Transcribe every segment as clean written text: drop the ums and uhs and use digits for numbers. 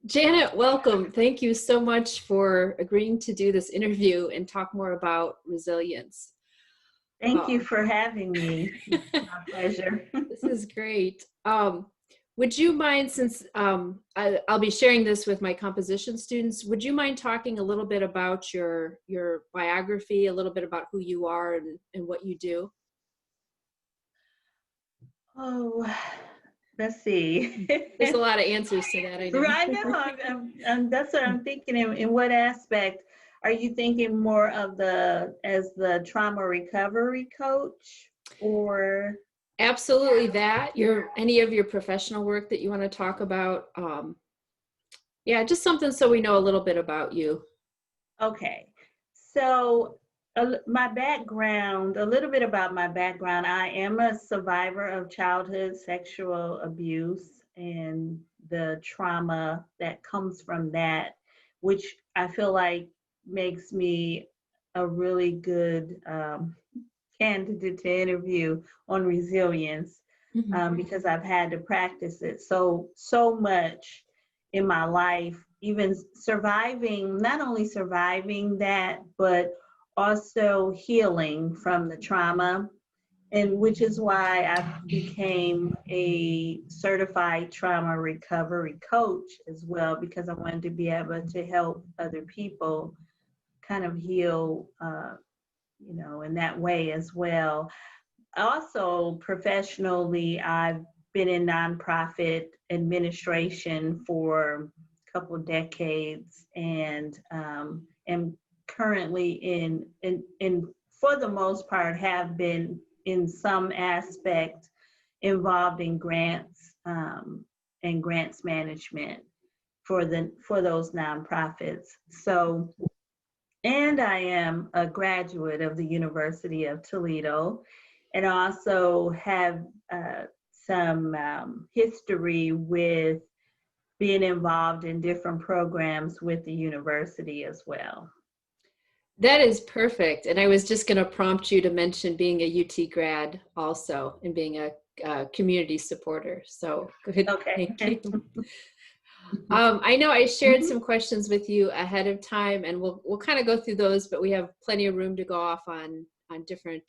Janet, welcome. Thank you so much for agreeing to do this interview and talk more about resilience. Thank you Um, for having me. My pleasure. this is great. Would you mind, since I'll be sharing this with my composition students, would you mind talking a little bit about your biography, a little bit about who you are and what you do? Oh, let's see. There's a lot of answers to that, I know. Right now, that's what I'm thinking. In what aspect are you thinking more of as the trauma recovery coach, or? Absolutely that. Any of your professional work that you want to talk about. Yeah, just something so we know a little bit about you. Okay, so my background, a little bit about my background. I am a survivor of childhood sexual abuse and the trauma that comes from that, which I feel like makes me a really good candidate to interview on resilience, because I've had to practice it so much in my life, even surviving, not only surviving that, but also healing from the trauma. And which is why I became a certified trauma recovery coach as well, because I wanted to be able to help other people kind of heal, in that way as well. Also, professionally, I've been in nonprofit administration for a couple of decades, and am currently for the most part, have been in some aspect involved in grants, and grants management for those nonprofits. So, and I am a graduate of the University of Toledo, and also have some history with being involved in different programs with the university as well. That is perfect. And I was just going to prompt you to mention being a UT grad also and being a community supporter. So good. Okay. Thank you. I know I shared some questions with you ahead of time, and we'll kind of go through those, but we have plenty of room to go off on different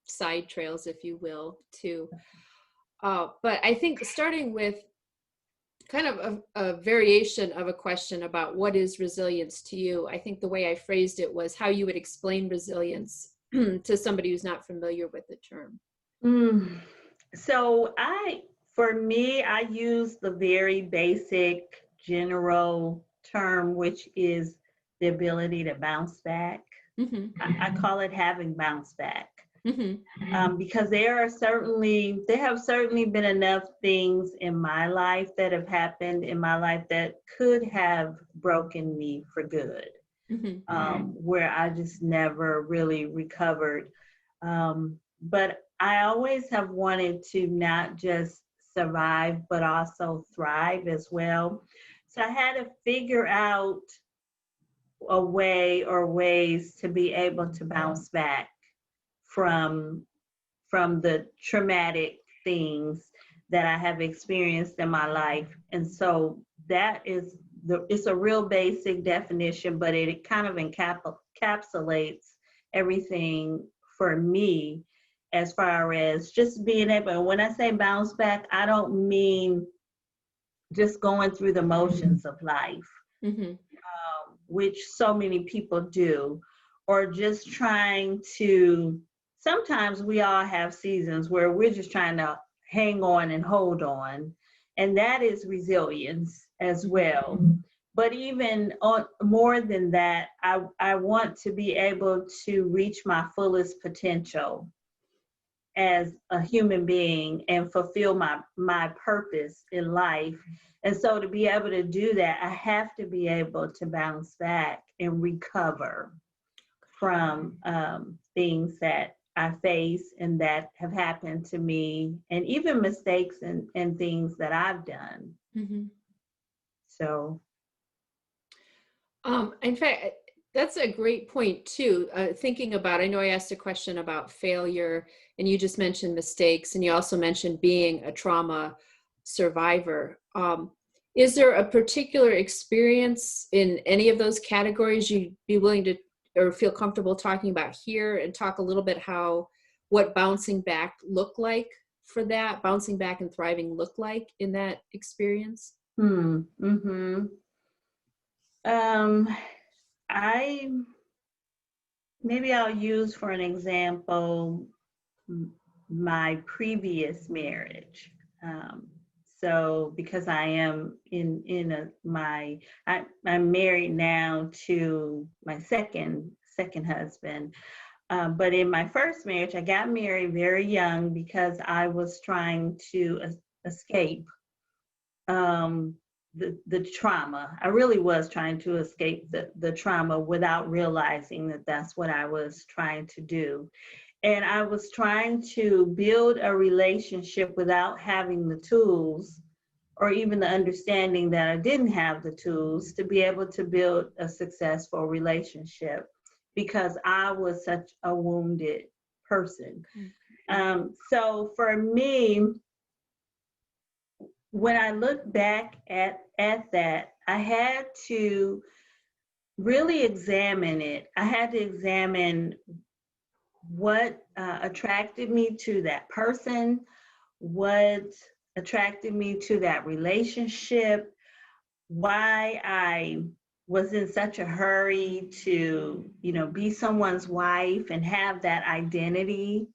side trails, if you will, too. But I think starting with kind of a variation of a question about what is resilience to you, I think the way I phrased it was how you would explain resilience to somebody who's not familiar with the term. So for me, I use the very basic general term, which is the ability to bounce back. I call it having bounce back. Because there have certainly been enough things in my life that have happened in my life that could have broken me for good, where I just never really recovered. But I always have wanted to not just survive, but also thrive as well. So I had to figure out a way or ways to be able to bounce back from the traumatic things that I have experienced in my life. And so that is it's a real basic definition, but it kind of encapsulates everything for me as far as just being able, and when I say bounce back, I don't mean just going through the motions of life, which so many people do, or just trying to, sometimes we all have seasons where we're just trying to hang on and hold on, and that is resilience as well. But even more than that, I want to be able to reach my fullest potential as a human being and fulfill my purpose in life. And so to be able to do that, I have to be able to bounce back and recover from things that I face and that have happened to me, and even mistakes and things that I've done. So. In fact, that's a great point too. Thinking about, I know I asked a question about failure, and you just mentioned mistakes, and you also mentioned being a trauma survivor. Is there a particular experience in any of those categories you'd be willing to or feel comfortable talking about here, and talk a little bit what bouncing back looked like for that, bouncing back and thriving looked like in that experience? Mm-hmm. I maybe I'll use for an example my previous marriage. Um, so because I am I'm married now to my second husband. But in my first marriage, I got married very young because I was trying to escape the trauma. I really was trying to escape the trauma without realizing that that's what I was trying to do. And I was trying to build a relationship without having the tools or even the understanding that I didn't have the tools to be able to build a successful relationship because I was such a wounded person. So for me, when I look back at that, I had to really examine it. I had to examine what attracted me to that person, what attracted me to that relationship, why I was in such a hurry to, be someone's wife and have that identity,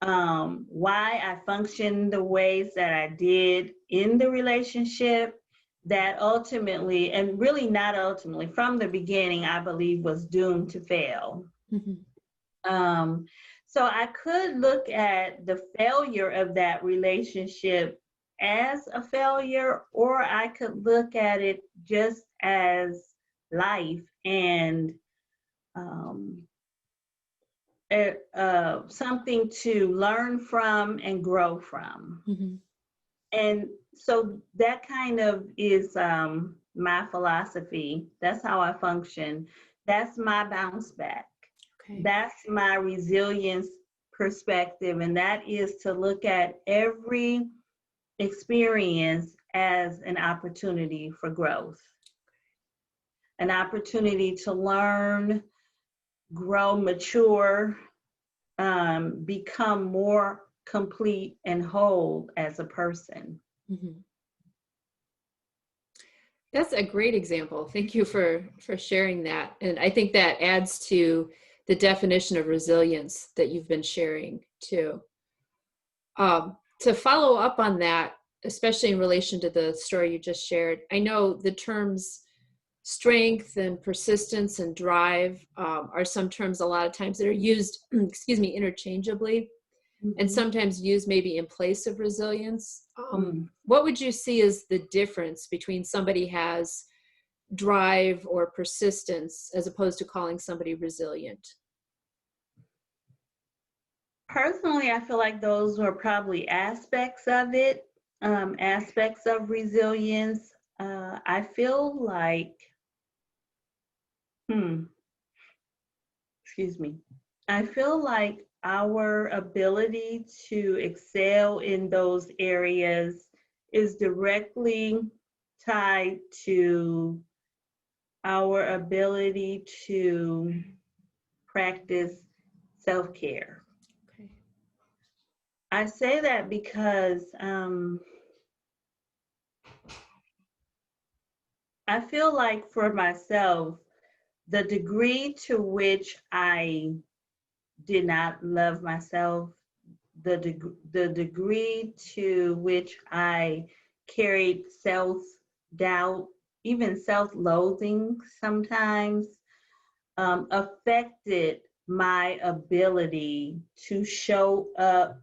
why I functioned the ways that I did in the relationship that ultimately, and really not ultimately, from the beginning, I believe was doomed to fail. Mm-hmm. So I could look at the failure of that relationship as a failure, or I could look at it just as life and something to learn from and grow from. Mm-hmm. And so that kind of is my philosophy. That's how I function. That's my bounce back. Okay. That's my resilience perspective. And that is to look at every experience as an opportunity for growth, an opportunity to learn, grow, mature, become more complete and whole as a person. Mm-hmm. That's a great example. Thank you for sharing that. And I think that adds to the definition of resilience that you've been sharing too. To follow up on that, especially in relation to the story you just shared, I know the terms strength and persistence and drive are some terms a lot of times that are used, interchangeably, mm-hmm. and sometimes used maybe in place of resilience. What would you see as the difference between somebody has drive or persistence as opposed to calling somebody resilient? Personally, I feel like those were probably aspects of it, aspects of resilience. I feel like, I feel like our ability to excel in those areas is directly tied to our ability to practice self-care. Okay. I say that because I feel like for myself, the degree to which I did not love myself, the degree to which I carried self-doubt, even self-loathing sometimes, affected my ability to show up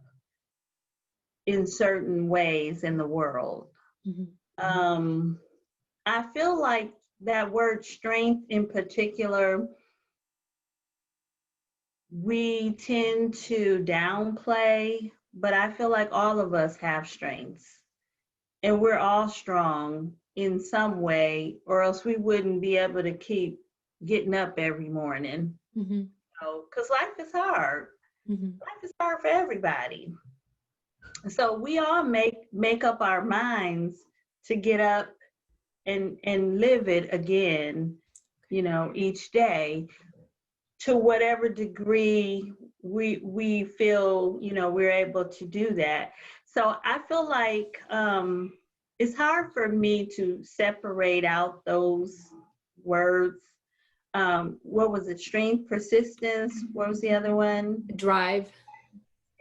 in certain ways in the world. Mm-hmm. I feel like that word strength in particular, we tend to downplay, but I feel like all of us have strengths and we're all strong in some way, or else we wouldn't be able to keep getting up every morning. Mm-hmm. Because life is hard. Mm-hmm. Life is hard for everybody. So we all make up our minds to get up and live it again, each day, to whatever degree we feel, we're able to do that. So I feel like it's hard for me to separate out those words. What was it? Strength, persistence. What was the other one? Drive.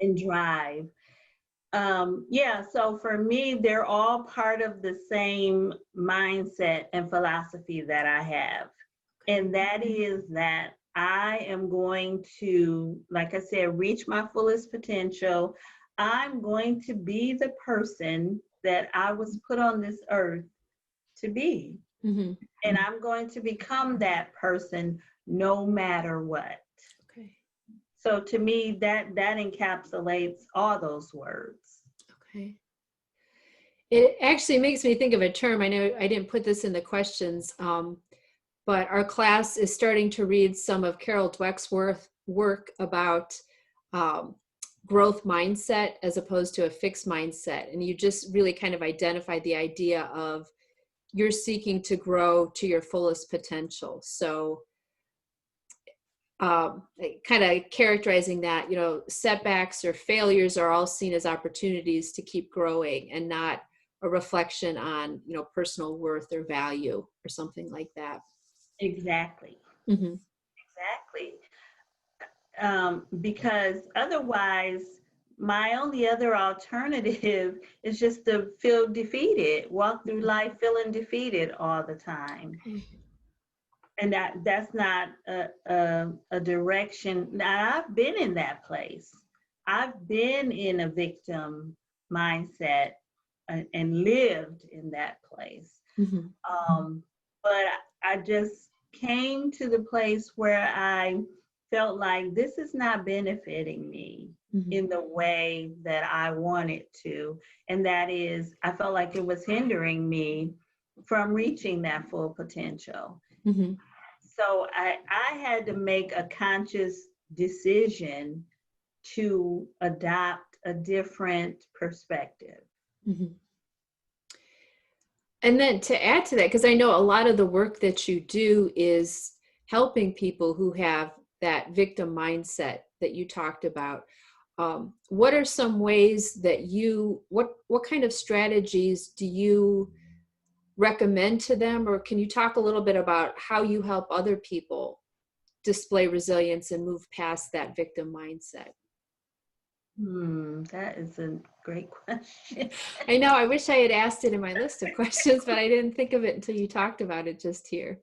And drive. Yeah, so for me, they're all part of the same mindset and philosophy that I have. And that is that I am going to, like I said, reach my fullest potential. I'm going to be the person that I was put on this earth to be. Mm-hmm. And I'm going to become that person no matter what. Okay. So to me, that encapsulates all those words. Okay. It actually makes me think of a term. I know I didn't put this in the questions, but our class is starting to read some of Carol Dweck's work about growth mindset as opposed to a fixed mindset. And you just really kind of identified the idea of you're seeking to grow to your fullest potential. So kind of characterizing that, setbacks or failures are all seen as opportunities to keep growing and not a reflection on, personal worth or value or something like that. Exactly. Mm-hmm. Exactly. Because otherwise, my only other alternative is just to feel defeated, walk through life feeling defeated all the time. And that's not a direction. Now, I've been in that place. I've been in a victim mindset and lived in that place. Mm-hmm. But I just came to the place where I felt like this is not benefiting me Mm-hmm. in the way that I wanted to. And that is, I felt like it was hindering me from reaching that full potential. Mm-hmm. So I had to make a conscious decision to adopt a different perspective. Mm-hmm. And then to add to that, because I know a lot of the work that you do is helping people who have that victim mindset that you talked about. What are some ways that what kind of strategies do you recommend to them? Or can you talk a little bit about how you help other people display resilience and move past that victim mindset? That is a great question. I know, I wish I had asked it in my list of questions, but I didn't think of it until you talked about it just here.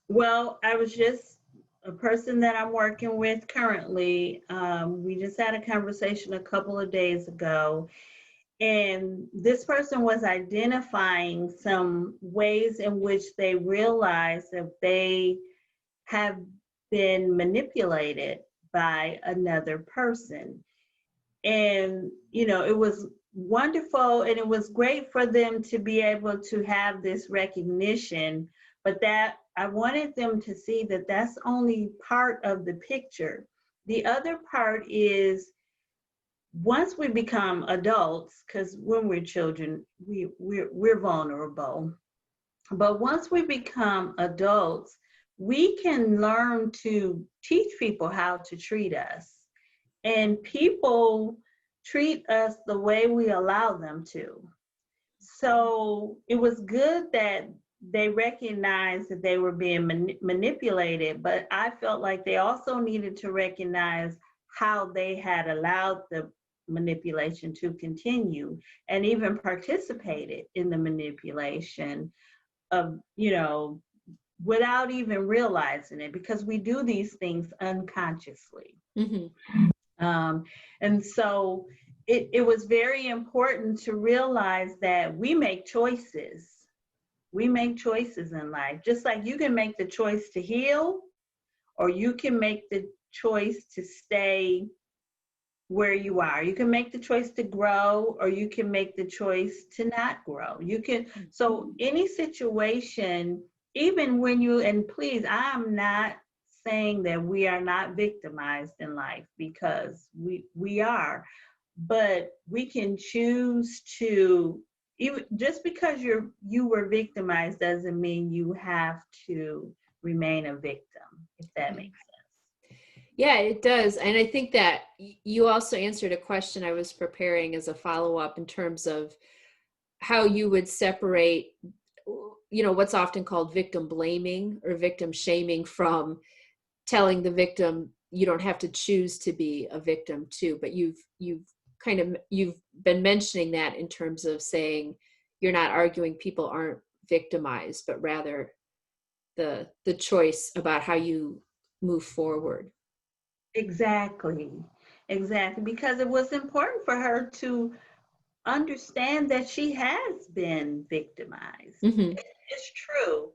Well, I was just a person that I'm working with currently. We just had a conversation a couple of days ago, and this person was identifying some ways in which they realize that they have been manipulated by another person. And, it was wonderful and it was great for them to be able to have this recognition, but that I wanted them to see that that's only part of the picture. The other part is once we become adults, because when we're children, we're vulnerable. But once we become adults, we can learn to teach people how to treat us. And people treat us the way we allow them to. So it was good that they recognized that they were being manipulated, but I felt like they also needed to recognize how they had allowed the manipulation to continue and even participated in the manipulation of, without even realizing it, because we do these things unconsciously. Mm-hmm. And so it was very important to realize that we make choices. We make choices in life. Just like you can make the choice to heal, or you can make the choice to stay where you are. You can make the choice to grow, or you can make the choice to not grow. So any situation, even when and please, I'm not saying that we are not victimized in life, because we are, but we can choose to even just because you were victimized doesn't mean you have to remain a victim, if that makes sense. Yeah, it does. And I think that you also answered a question I was preparing as a follow-up in terms of how you would separate, what's often called victim blaming or victim shaming from telling the victim you don't have to choose to be a victim too. But you've been mentioning that in terms of saying you're not arguing people aren't victimized, but rather the choice about how you move forward. Exactly. Because it was important for her to understand that she has been victimized. Mm-hmm. It's true.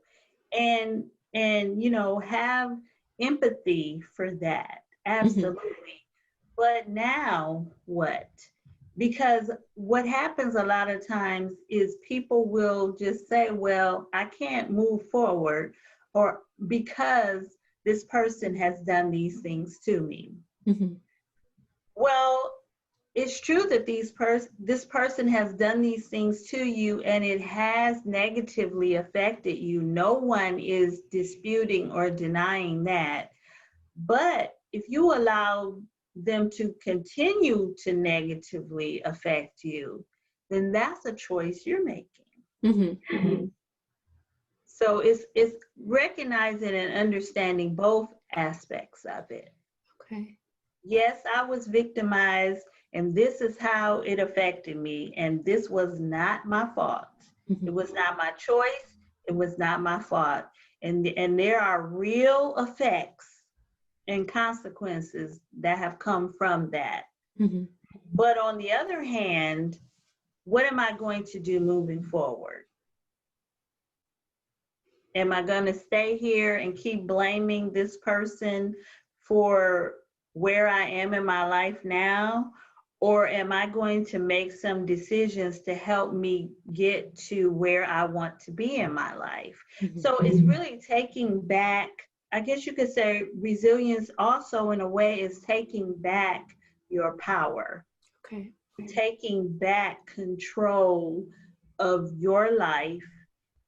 And have empathy for that. Absolutely. Mm-hmm. But now what? Because what happens a lot of times is people will just say, well, I can't move forward, or because this person has done these things to me. Mm-hmm. Well, it's true that this person has done these things to you, and it has negatively affected you. No one is disputing or denying that. But if you allow them to continue to negatively affect you, then that's a choice you're making. Mm-hmm. So it's recognizing and understanding both aspects of it. Okay. Yes, I was victimized, and this is how it affected me, and this was not my fault. Mm-hmm. It was not my choice. It was not my fault. And there are real effects and consequences that have come from that. Mm-hmm. But on the other hand, what am I going to do moving forward? Am I going to stay here and keep blaming this person for where I am in my life now? Or am I going to make some decisions to help me get to where I want to be in my life? Mm-hmm. So it's really taking back, I guess you could say resilience also in a way is taking back your power. Okay. Taking back control of your life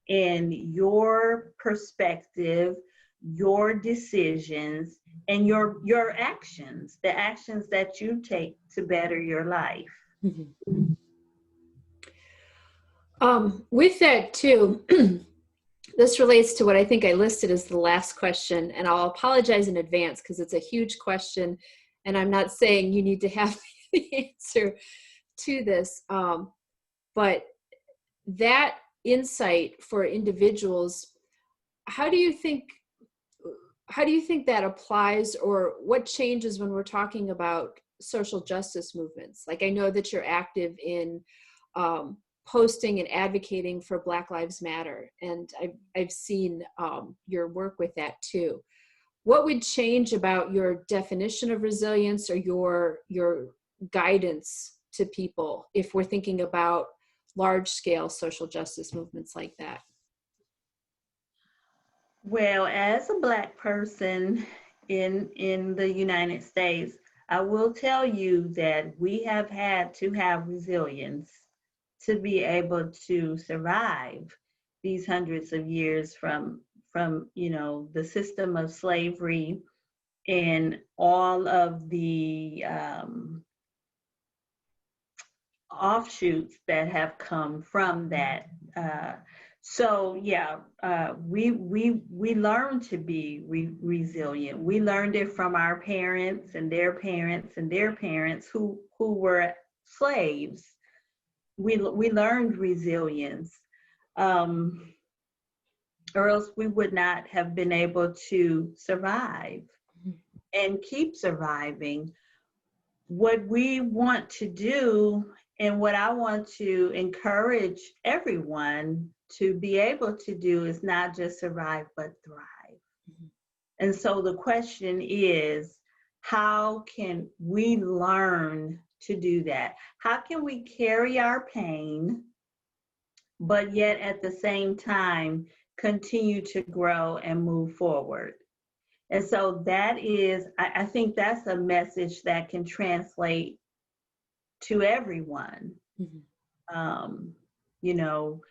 and your perspective, your decisions, and your actions, the actions that you take to better your life. Mm-hmm. With that too, this relates to what I think I listed as the last question, and I'll apologize in advance because it's a huge question, and I'm not saying you need to have the answer to this, but that insight for individuals, how do you think that applies, or what changes when we're talking about social justice movements? Like, I know that you're active in posting and advocating for Black Lives Matter, and I've seen your work with that too. What would change about your definition of resilience or your guidance to people if we're thinking about large-scale social justice movements like that? Well, as a Black person in the United States, I will tell you that we have had to have resilience to be able to survive these hundreds of years from the system of slavery and all of the offshoots that have come from that. We learned to be resilient. We learned it from our parents and their parents and their parents who were slaves. We learned resilience, or else we would not have been able to survive and keep surviving. What we want to do, and what I want to encourage everyone to be able to do, is not just survive, but thrive. Mm-hmm. And so the question is, how can we learn to do that? How can we carry our pain, but yet at the same time continue to grow and move forward? And so that is, I think that's a message that can translate to everyone. Mm-hmm. You know,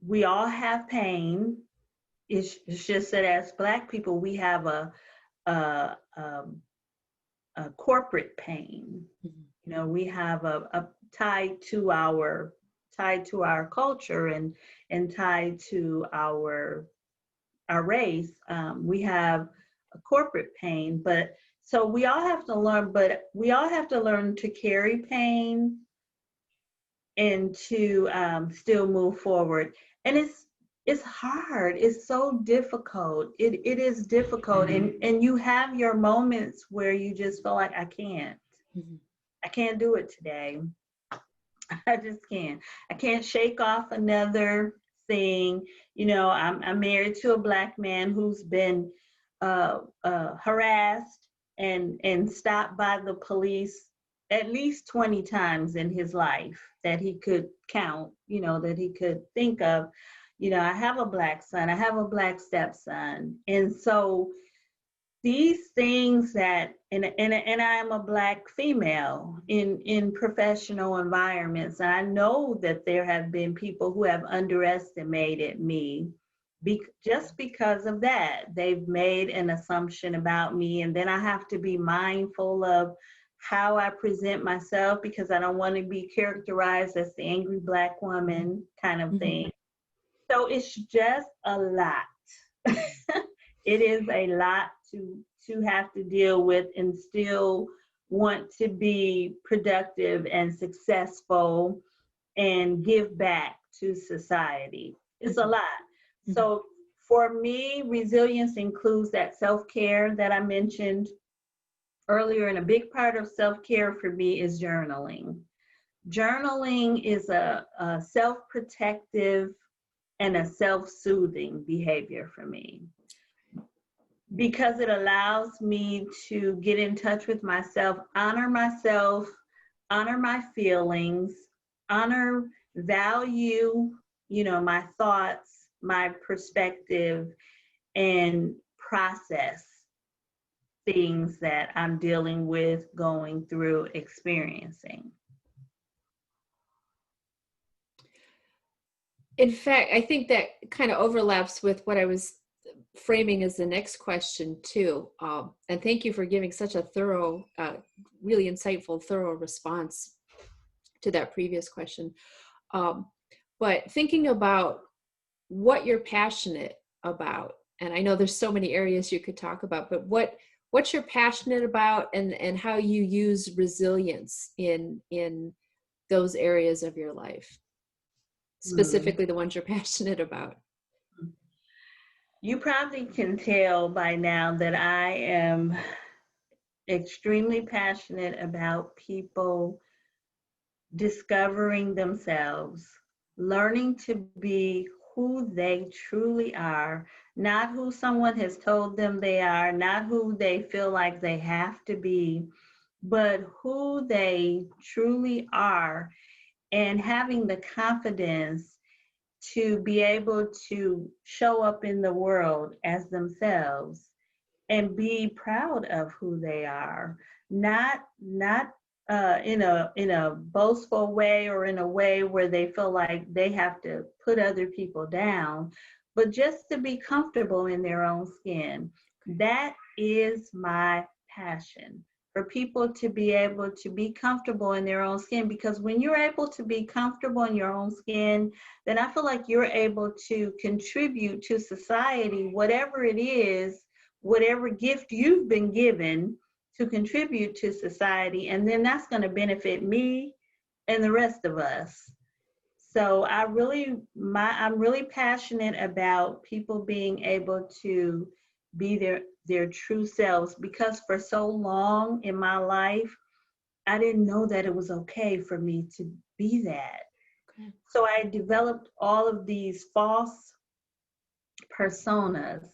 we all have pain. It's just that as Black people, we have a, um, a corporate pain. You know, we have a tied to our culture and tied to our race. We have a corporate pain, but so we all have to learn, but we all have to learn to carry pain and to still move forward. And it's hard. It's so difficult. It is difficult, and you have your moments where you just feel like I can't do it today. I just can't. I can't shake off another thing. You know, I'm married to a Black man who's been harassed and stopped by the police at least 20 times in his life that he could count, you know, that he could think of. You know, I have a Black son, I have a Black stepson. And so these things that, and I am a Black female in professional environments. And I know that there have been people who have underestimated me just because of that. They've made an assumption about me, and then I have to be mindful of how I present myself because I don't want to be characterized as the angry Black woman kind of thing. So it's just a lot. It is a lot to have to deal with and still want to be productive and successful and give back to society. It's a lot. So for me, resilience includes that self-care that I mentioned earlier, and a big part of self-care for me is journaling. Journaling is a self-protective and a self-soothing behavior for me because it allows me to get in touch with myself, honor my feelings, value, you know, my thoughts, my perspective, and process things that I'm dealing with, going through, experiencing. In fact, I think that kind of overlaps with what I was framing as the next question too. And thank you for giving such a thorough, really insightful, thorough response to that previous question. But thinking about what you're passionate about, and I know there's so many areas you could talk about, but what you're passionate about and how you use resilience in those areas of your life, specifically the ones you're passionate about. You probably can tell by now that I am extremely passionate about people discovering themselves, learning to be who they truly are, not who someone has told them they are, not who they feel like they have to be, but who they truly are, and having the confidence to be able to show up in the world as themselves and be proud of who they are, not in a boastful way or in a way where they feel like they have to put other people down, but just to be comfortable in their own skin. That is my passion, for people to be able to be comfortable in their own skin, because when you're able to be comfortable in your own skin, then I feel like you're able to contribute to society, whatever it is, whatever gift you've been given to contribute to society, and then that's going to benefit me and the rest of us. So I'm really passionate about people being able to be their true selves, because for so long in my life, I didn't know that it was okay for me to be that. Okay. So I developed all of these false personas,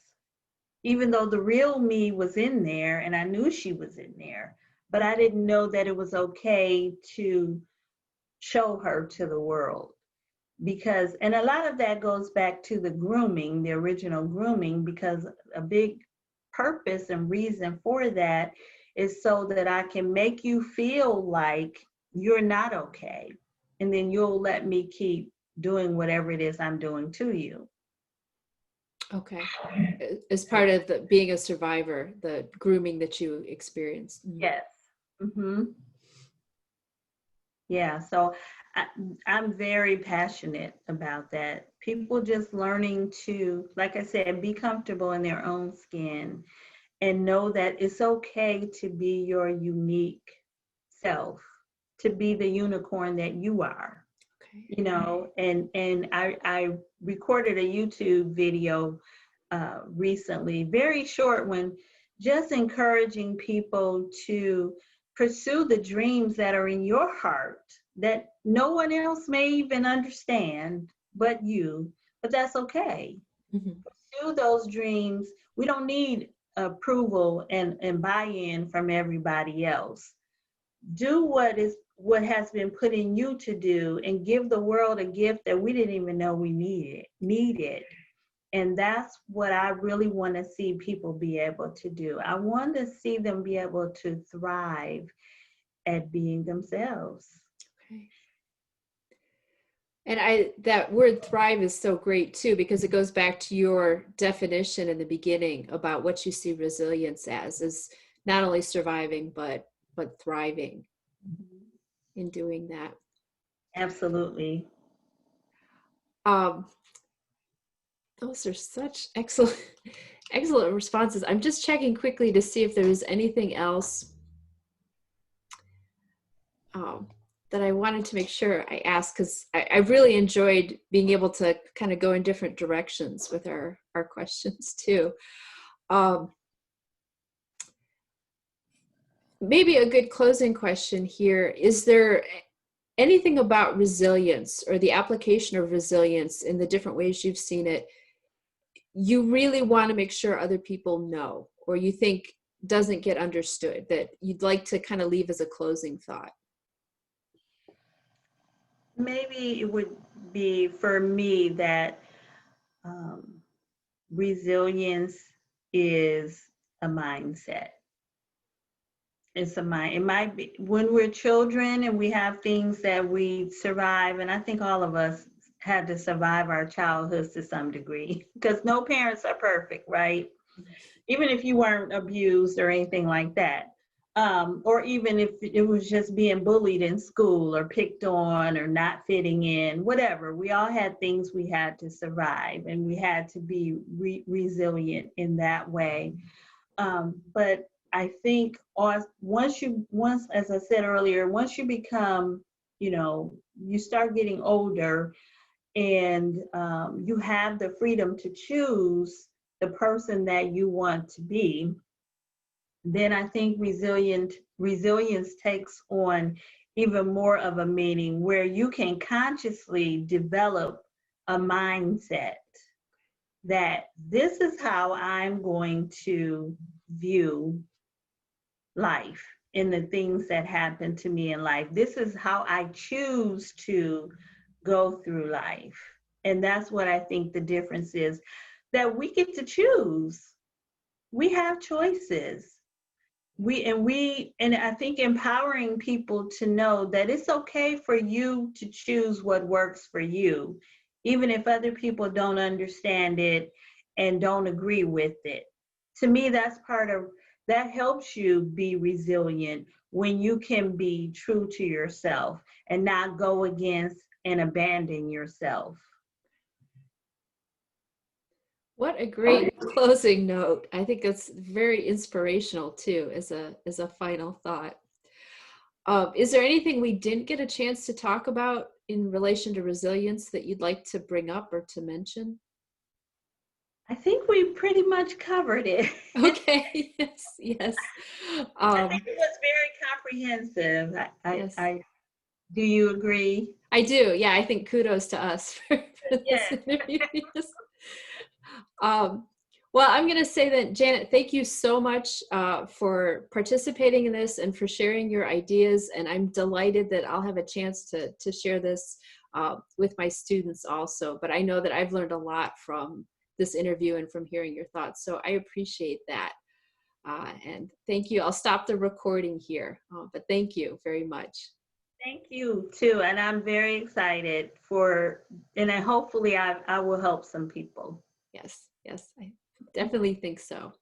even though the real me was in there and I knew she was in there, but I didn't know that it was okay to show her to the world. Because, and a lot of that goes back to the grooming, the original grooming, because a big purpose and reason for that is so that I can make you feel like you're not okay. And then you'll let me keep doing whatever it is I'm doing to you. Okay. As part of the being a survivor, the grooming that you experienced. Yes. Mm-hmm. Yeah. So I, I'm very passionate about that. People just learning to, like I said, be comfortable in their own skin and know that it's okay to be your unique self, to be the unicorn that you are. Okay. You know, and I recorded a YouTube video recently, very short one, just encouraging people to pursue the dreams that are in your heart that no one else may even understand but you, but that's okay. Mm-hmm. Pursue those dreams. We don't need approval and buy-in from everybody else. Do what has been put in you to do and give the world a gift that we didn't even know we needed. And that's what I really want to see people be able to do. I want to see them be able to thrive at being themselves. Okay. And that word thrive is so great too, because it goes back to your definition in the beginning about what you see resilience as, is not only surviving, but thriving in doing that. Absolutely. Um, those are such excellent, excellent responses. I'm just checking quickly to see if there was anything else that I wanted to make sure I asked, because I really enjoyed being able to kind of go in different directions with our questions too. Maybe a good closing question here. Is there anything about resilience or the application of resilience in the different ways you've seen it you really want to make sure other people know, or you think doesn't get understood, that you'd like to kind of leave as a closing thought? Maybe it would be for me that um, resilience is a mindset. It's a mind. It might be when we're children and we have things that we survive, and I think all of us had to survive our childhoods to some degree because no parents are perfect, right? Even if you weren't abused or anything like that, or even if it was just being bullied in school or picked on or not fitting in, whatever. We all had things we had to survive, and we had to be resilient in that way. But I think once, as I said earlier, once you become, you start getting older, and you have the freedom to choose the person that you want to be, then I think resilience takes on even more of a meaning where you can consciously develop a mindset that this is how I'm going to view life and the things that happen to me in life. This is how I choose to go through life. And that's what I think the difference is, that we get to choose. We have choices. And I think empowering people to know that it's okay for you to choose what works for you, even if other people don't understand it and don't agree with it. To me, that helps you be resilient, when you can be true to yourself and not go against and abandon yourself. What a great closing note. I think that's very inspirational too, as a final thought. Is there anything we didn't get a chance to talk about in relation to resilience that you'd like to bring up or to mention? I think we pretty much covered it. Okay. Yes. Yes. I think it was very comprehensive. Yes. Do you agree? I do. Yeah. I think kudos to us for this Yes. interview. Yes. Well, I'm going to say that, Janet, thank you so much for participating in this and for sharing your ideas. And I'm delighted that I'll have a chance to share this with my students also. But I know that I've learned a lot from this interview and from hearing your thoughts. So I appreciate that. And thank you. I'll stop the recording here, but thank you very much. Thank you too. And I'm very excited for, and then hopefully I will help some people. Yes, yes, I definitely think so.